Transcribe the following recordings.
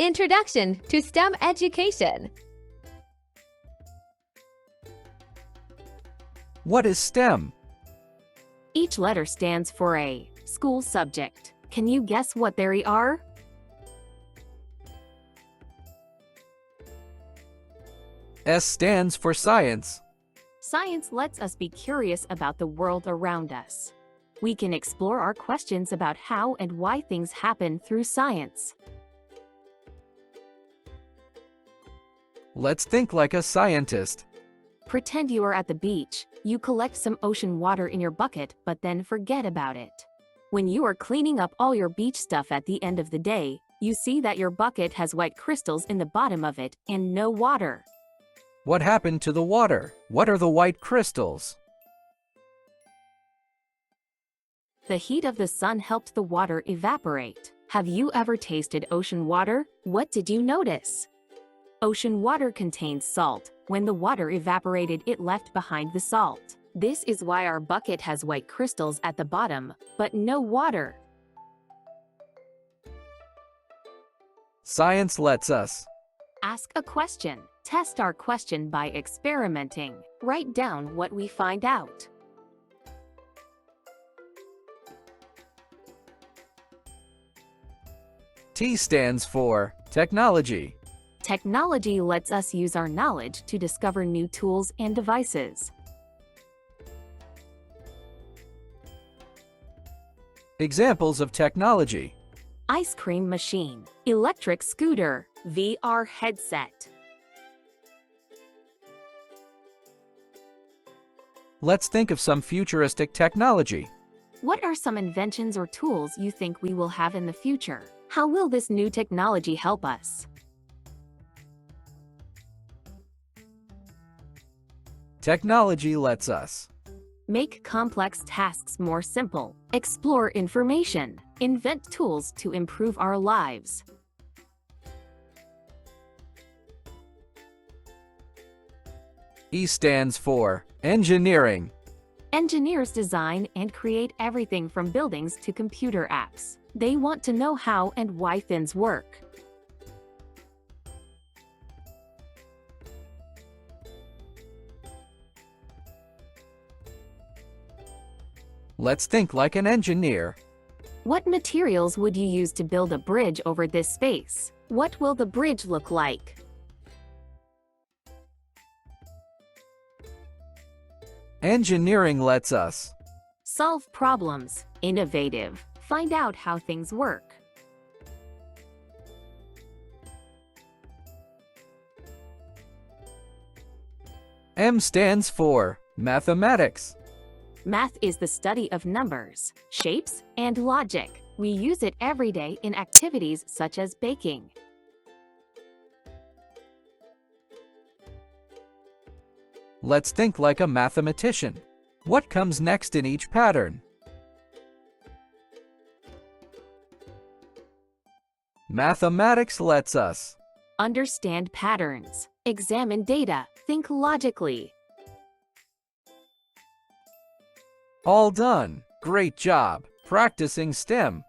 Introduction to STEM education. What is STEM? Each letter stands for a school subject. Can you guess what they are? S stands for science. Science lets us be curious about the world around us. We can explore our questions about how and why things happen through science. Let's think like a scientist. Pretend you are at the beach. You collect some ocean water in your bucket, but then forget about it. When you are cleaning up all your beach stuff at the end of the day, you see that your bucket has white crystals in the bottom of it and no water. What happened to the water? What are the white crystals? The heat of the sun helped the water evaporate. Have you ever tasted ocean water? What did you notice? Ocean water contains salt. When the water evaporated, it left behind the salt. This is why our bucket has white crystals at the bottom, but no water. Science lets us Ask a question. Test our question by experimenting. Write down what we find out. T stands for technology. Technology lets us use our knowledge to discover new tools and devices. Examples of technology. Ice cream machine, electric scooter, VR headset. Let's think of some futuristic technology. What are some inventions or tools you think we will have in the future? How will this new technology help us? Technology lets us Make complex tasks more simple. Explore information. Invent tools to improve our lives. E stands for engineering. Engineers design and create everything from buildings to computer apps. They want to know how and why things work. Let's think like an engineer. What materials would you use to build a bridge over this space? What will the bridge look like? Engineering lets us Solve problems. Innovative. Find out how things work. M stands for mathematics. Math is the study of numbers, shapes, and logic. We use it every day in activities such as baking. Let's think like a mathematician. What comes next in each pattern? Mathematics lets us Understand patterns. Examine data. Think logically. all done. Great job practicing STEM.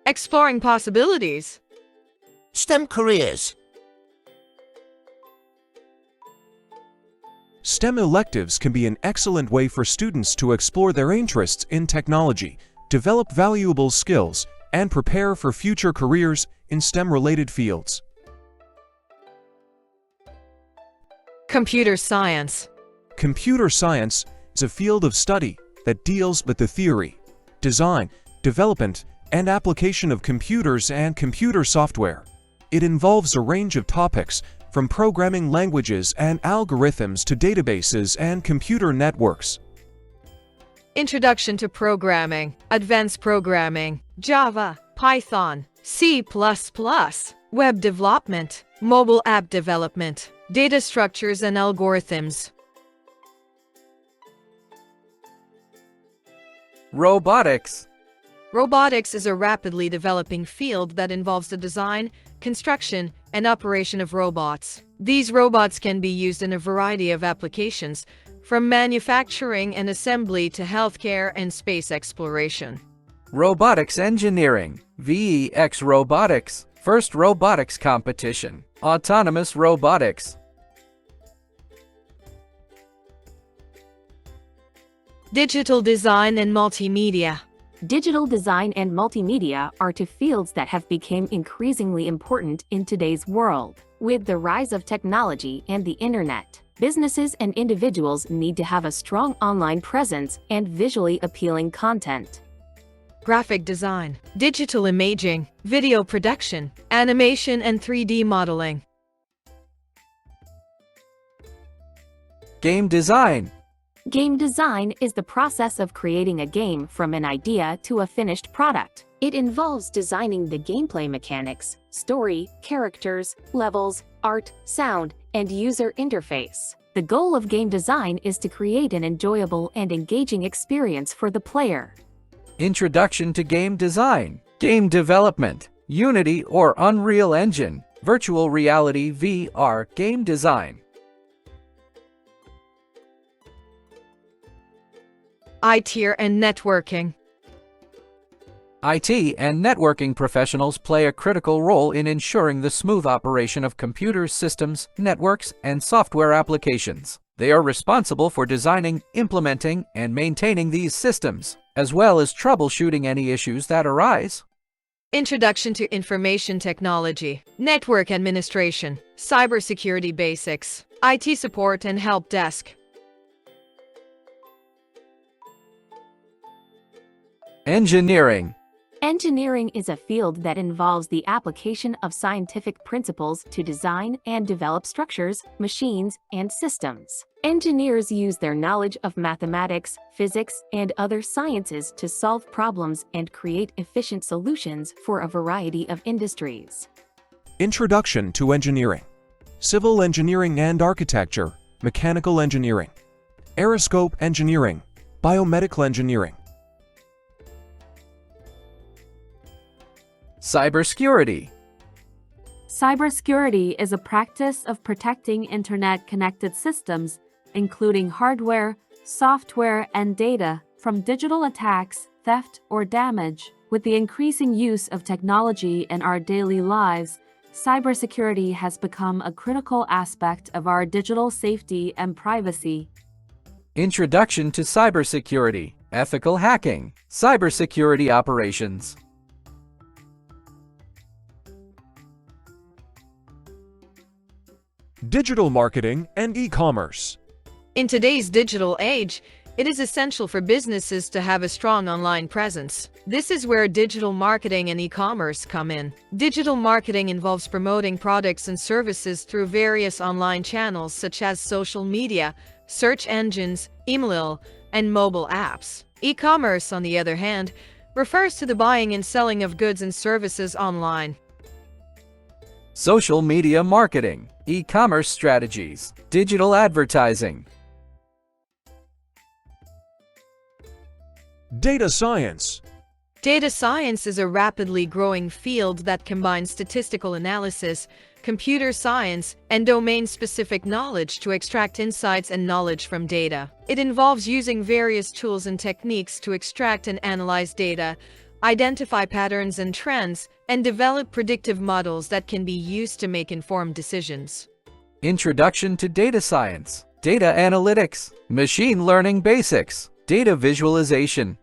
Exploring possibilities. STEM careers. STEM electives can be an excellent way for students to explore their interests in technology, develop valuable skills, and prepare for future careers in STEM-related fields. Computer science. Computer science is a field of study that deals with the theory, design, development, and application of computers and computer software. It involves a range of topics from programming languages and algorithms to databases and computer networks. Introduction to programming. Advanced programming. Java, Python, C++, web development, mobile app development, data structures and algorithms. Robotics. Robotics is a rapidly developing field that involves the design, construction, and operation of robots. These robots can be used in a variety of applications, from manufacturing and assembly to healthcare and space exploration. Robotics engineering, VEX robotics, first robotics competition, autonomous robotics. Digital design and multimedia. Digital design and multimedia are two fields that have become increasingly important in today's world. With the rise of technology and the internet, businesses and individuals need to have a strong online presence and visually appealing content. Graphic design, digital imaging, video production, animation and 3D modeling. Game design. Game design is the process of creating a game from an idea to a finished product. It involves designing the gameplay mechanics, story, characters, levels, art, sound, and user interface. The goal of game design is to create an enjoyable and engaging experience for the player. Introduction to game design, game development, Unity or Unreal Engine, virtual reality VR game design. IT and networking. IT and networking professionals play a critical role in ensuring the smooth operation of computers, systems, networks, and software applications. They are responsible for designing, implementing, and maintaining these systems, as well as troubleshooting any issues that arise. Introduction to information technology, network administration, cybersecurity basics, IT support and help desk. Engineering. Engineering is a field that involves the application of scientific principles to design and develop structures, machines, and systems. Engineers use their knowledge of mathematics, physics, and other sciences to solve problems and create efficient solutions for a variety of industries. Introduction to engineering. Civil engineering and architecture, mechanical engineering, aerospace engineering, biomedical engineering. Cybersecurity. Cybersecurity is a practice of protecting internet-connected systems, including hardware, software, and data, from digital attacks, theft, or damage. With the increasing use of technology in our daily lives, cybersecurity has become a critical aspect of our digital safety and privacy. Introduction to cybersecurity, ethical hacking, cybersecurity operations. Digital marketing and e-commerce. In today's digital age, it is essential for businesses to have a strong online presence. This is where digital marketing and e-commerce come in. Digital marketing involves promoting products and services through various online channels such as social media, search engines, email, and mobile apps. E-commerce, on the other hand, refers to the buying and selling of goods and services online. Social media marketing, e-commerce strategies, digital advertising. Data science. Data science is a rapidly growing field that combines statistical analysis, computer science, and domain-specific knowledge to extract insights and knowledge from data. It involves using various tools and techniques to extract and analyze data, identify patterns and trends, and develop predictive models that can be used to make informed decisions. Introduction to data science, data analytics, machine learning basics, data visualization,